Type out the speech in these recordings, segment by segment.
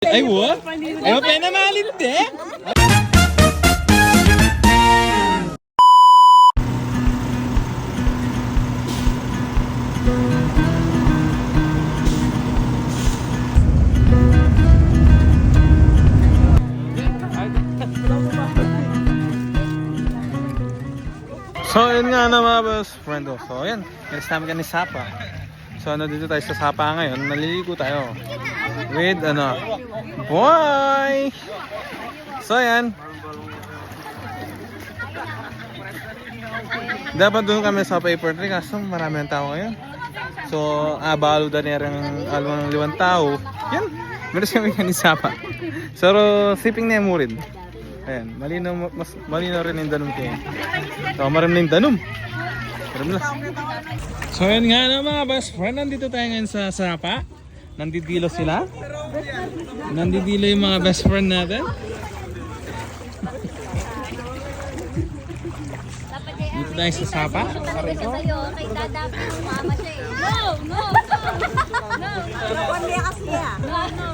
Ay, what? Ay, pa na malinte. So, yun nga na mga best friend. So, yan. Next time ka ni Sapa. So, dito tayo sa Sapa ngayon. Naliligo tayo. With, boy! So, yan. Dapat doon kami sa paper tree. Kaso, marami ang tao ngayon. So, balo na rin ang liwang tao. Yan. Meron kami ka ni Sapa. So, siping na mo rin. Ayan, malinaw rin yung danom kayo. So, maraming danom. Maraming lang. So, yun nga na mga best friend. Nandito tayo ngayon sa Sapa. Nandidilo sila. Nandidilo yung mga best friend natin. Dito tayo sa Sapa. Kay dadapin yung mama siya eh. No!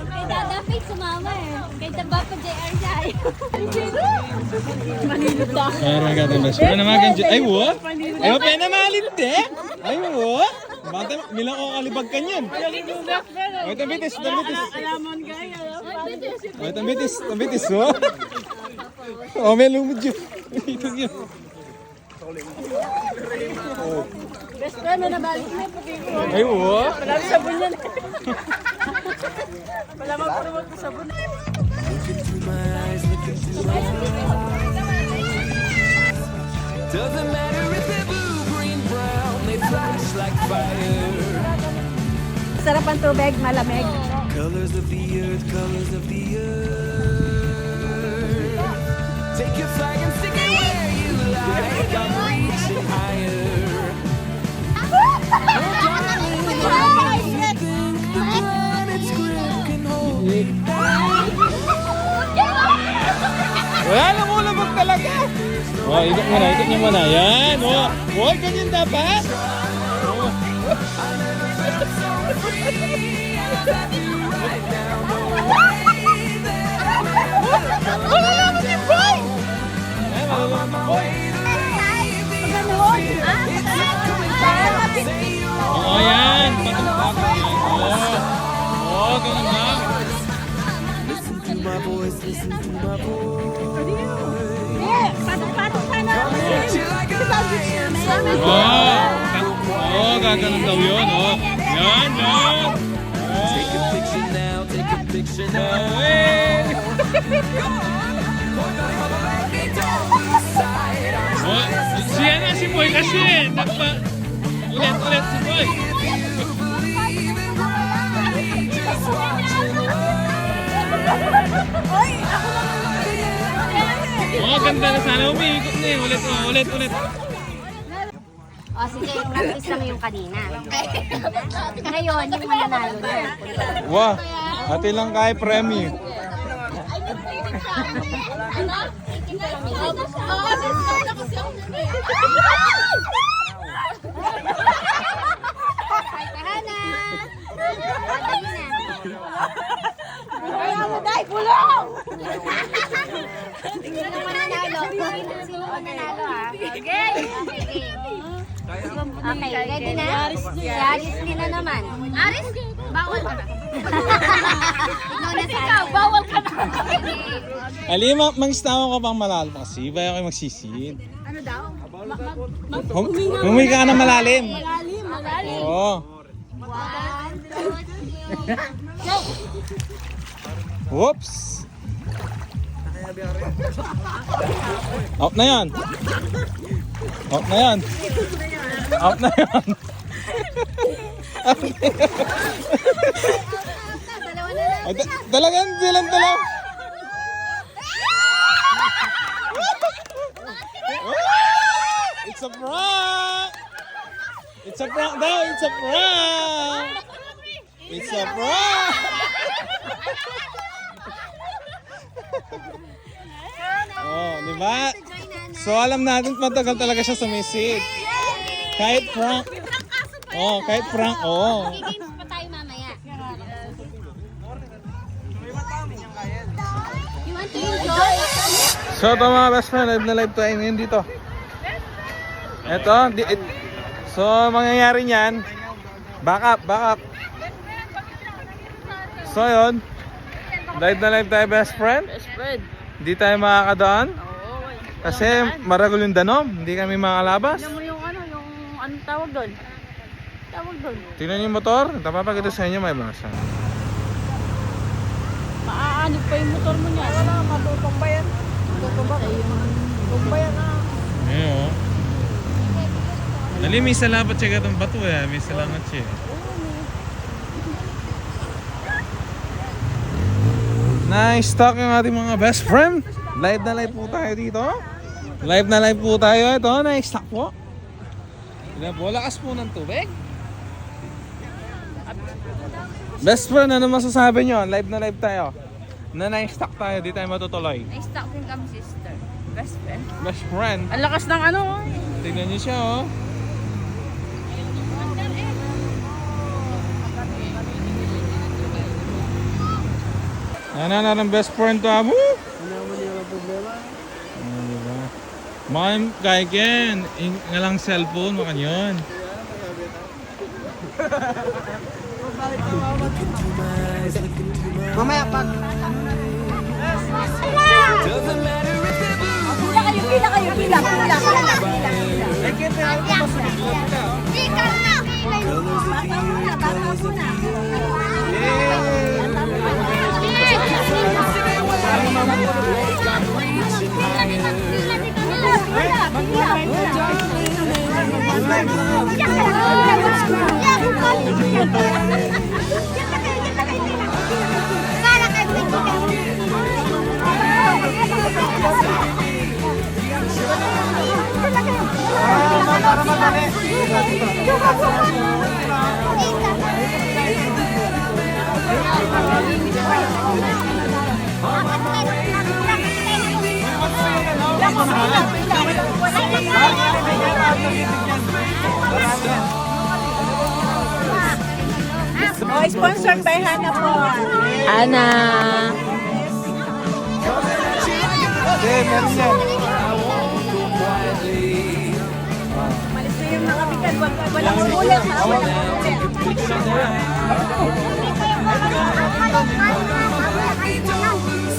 Kay dadapin sumama eh. Kay daba pa JR siya eh. Pero magandang best friend. Ay, what? Ay, pa na malinte. Ay, what? Bakit bilang ko kalibag ka niyan? Ay, tambitis. Alamon kaya. Ay, tambitis. Oh, may lumod yun. Ito yun. Best friend, may nabalik na puti ko. Ay, what? Wala rin sabon yan. Wala mag-promote na sabon. Doesn't matter if they're blue, green, brown, they flash like fire. Sarap ang tubig, malamig. Colors of the earth, colors of the earth. Take your flag and stick it where you like. I'm reaching higher. Oh, darling, I think the planet's grip can hold me down. Wala lang mo labag talaga. Oh, ikot niyo muna. Yan. Oh, ganyan dapat. Oh. Oh, yan. Oh, ganun lang. Listen to my voice, listen to my voice. Patong-patong ka na. Gaganon daw yun. Oh. Yan. Take a picture now, take a picture now. Oh, siya na si Boy kasi. Ulit si Boy. Oh, ganda na sana. Umiikot na eh. Ulit. O sige, yung practice lang yung kanina. Ngayon, yung mananalo na. Wah, ate lang kay premyo. Hana! Dali na. Dahil pulong! Sino mananalo? Sino mananalo ha? Okay. Okay, ready na? Si Aris din na naman. Aris, bawal ka na. Ikaw na ikaw, bawal ka na. Ali, mag-stawa ka pang malalim kasi. Bayo kayo magsisid. Ano daw? Huminga ka na malalim. Malalim. Oo. 1, 2, 3, go! Whoops. Out na yan. Dalawa na lang. Talagang silang dalaw. It's a prank! It's a prank daw! It's a prank! Oh, di ba? So alam natin matagal talaga siya sumisid. Kahit prank. Oh, kahit prank. Oh. Games pa tayo mamaya. So ito mga best friend, live na live tayo ngayon dito. Ito, so mangyayari niyan, back up. So yun, live na live tayo best friend. Best friend. Hindi tayo makakadaan Oo. kasi maragol yung danom, hindi kami makalabas. Alam mo yung anong tawag doon? Tingnan yung motor, tapapakita sa inyo may basa. Maaanib pa yung motor mo niya. Wala, matutumba yan. Matutumba yan na. Ayun. Dali, may salapat siya gatong bato eh. May salamat siya. Nice talk yung ating mga best friend. Live na live po tayo dito. Live na live po tayo. Ito, nice talk po. Tignan po, lakas po ng tubig. Best friend, ano masasabi nyo? Live na live tayo. Na nice talk tayo, di tayo matutuloy. Nice talk din kami, sister. Best friend. Best friend. Ang lakas ng ano. Tignan nyo siya oh. Ano na ng best friend to amo? Ano mo niya ang problema? Diba? Ma'am, kaya Ken, nga lang cellphone, makan yun. Mamaya pag... Doesn't matter if they're blue. Pila kayo. Oh, sponsored by Hana po. Hana. Malis na yung mga bigan. Walang ulit.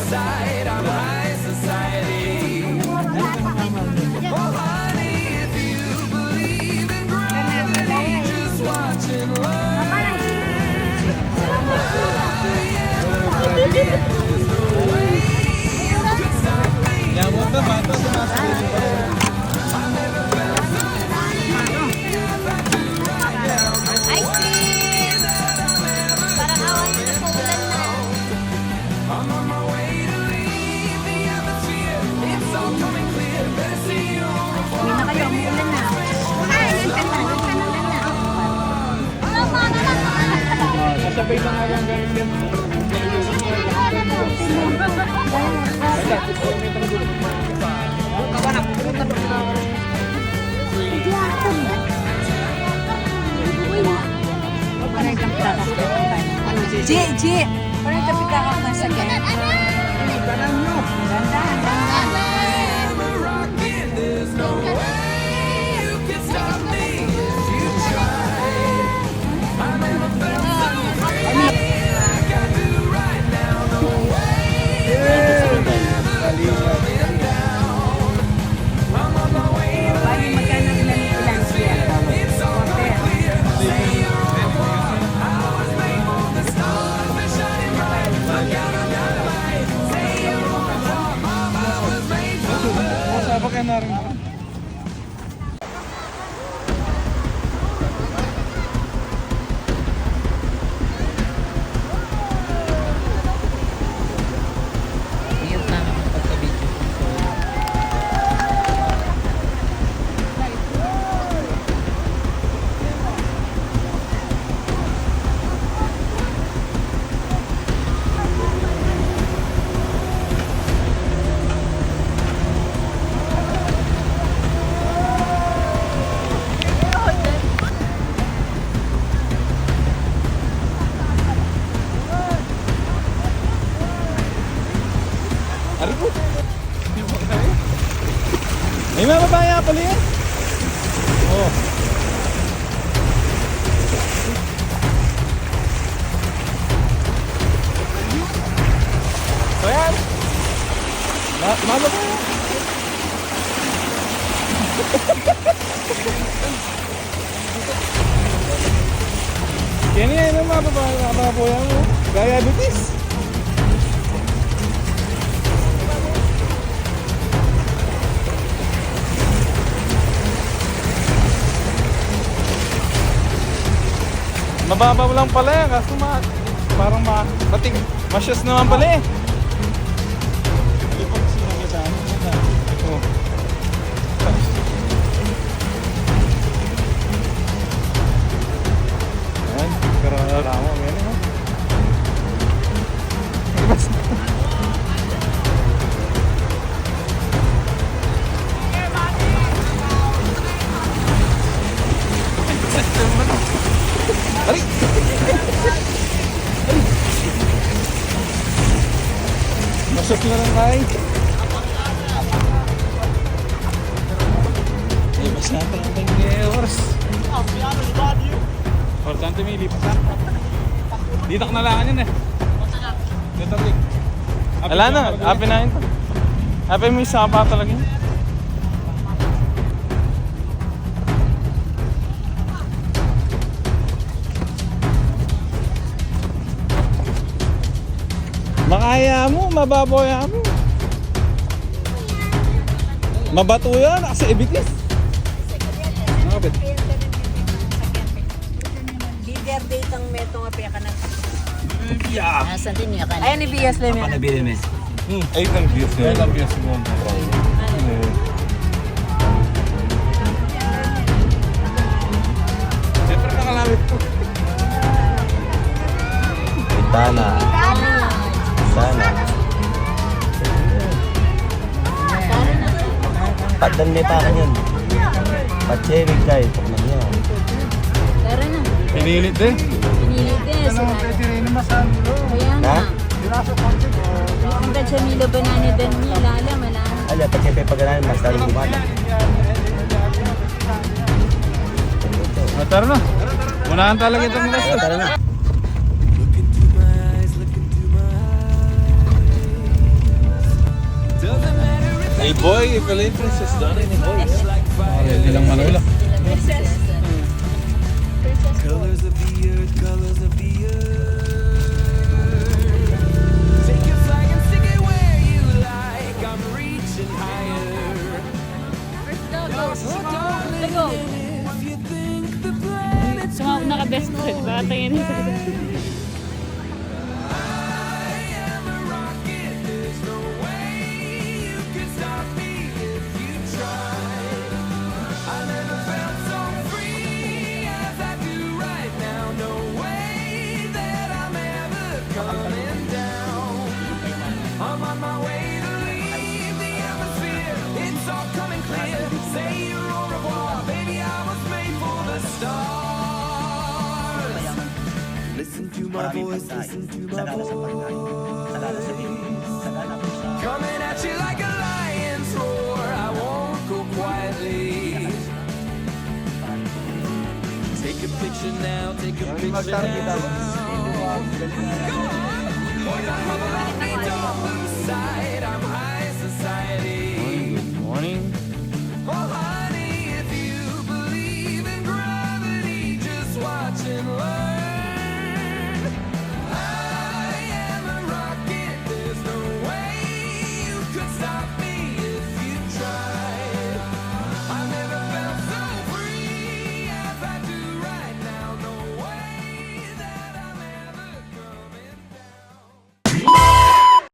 Side, I'm high society. Oh, honey, if you believe in gravity, just watching love. Yan mo ito, bato sa nasa Ice cream! Parang awan mo sa ulan na. I'm on my way to leave the atmosphere. It's all coming clear. Better see you on the floor. Na kayo, umulan na. Ay, nagkanta na. Tama na lang. Kasabay pa nga lang ganun din. Ji. Parang tapi kakak masak ya. Rocking, there's no way you can stop me if you try. I never felt so free like I do right now. The way you're coming down. I'm on my way to it's all coming clear. See you on the I was made for the stars, they're shining bright. Look out, I'm gonna light. Say you're on the top, mama was made for love. Sapa ka na rin. Ari po. May mga babaya pala yan. Oh. So yan. Malo ko yan. Yan yan ang mga babae mo. Gaya bitis. Mababaw lang pala yan kasi parang batik. Masyas naman pala eh. Oh. Ayan, karala mo. Ayan mo. Ari! Masok na lang kay. Eh, mas natin ang pang-hours. Importante may lipas ha. Dito ka nalangan yun eh. Dito rin. Wala na, apin na yun to. Apin mo yung sapa talaga yun. Makaya mo, mababoya mo. Mabato yan, kasi ibitis. Nakapit. Leader date ang metong api ka na. Yeah. Nasa din niya ka. Ayan ni BS lang yan. Nabili mo. Ay, ilang views na. Ilang views mo. Siyempre nakalawit ko. Sana. Sana. Paddan pa ka yan. Pachewig kayo. Pagman yan. Tara na. Pinilit din. Pinilit din. Kaya nga. Ha? Ang gadya Milo banana dan niya. Lala, mala. Ala, pachewig pagkanan. Mas lalong gumana. Tara na. Unahan talaga itong gasto. Tara na. Look into my eyes, look into my eyes. Doesn't matter if Hey boy, Philippe Princess Donnie ni boy. it's like fire. Hindi lang Manuela. Colors of the earth, colors of the earth. Take your flag and stick it where you like. I'm reaching higher. Let's go. If you think the planet's Sumawag naka-best friend. Baka tingin ito. I am a rocket. There's no way you can stop me if you try. I never felt so free as I do right now. No way that I'm ever coming down. I'm on my way to leave the atmosphere. It's all coming clear. Say your au revoir, baby. I was made for the stars. Listen to my voice, listen to my voice. Coming at you like a lion's roar. I won't go quietly. Take a picture now, take a picture now. Go on, boy, don't hover at me, don't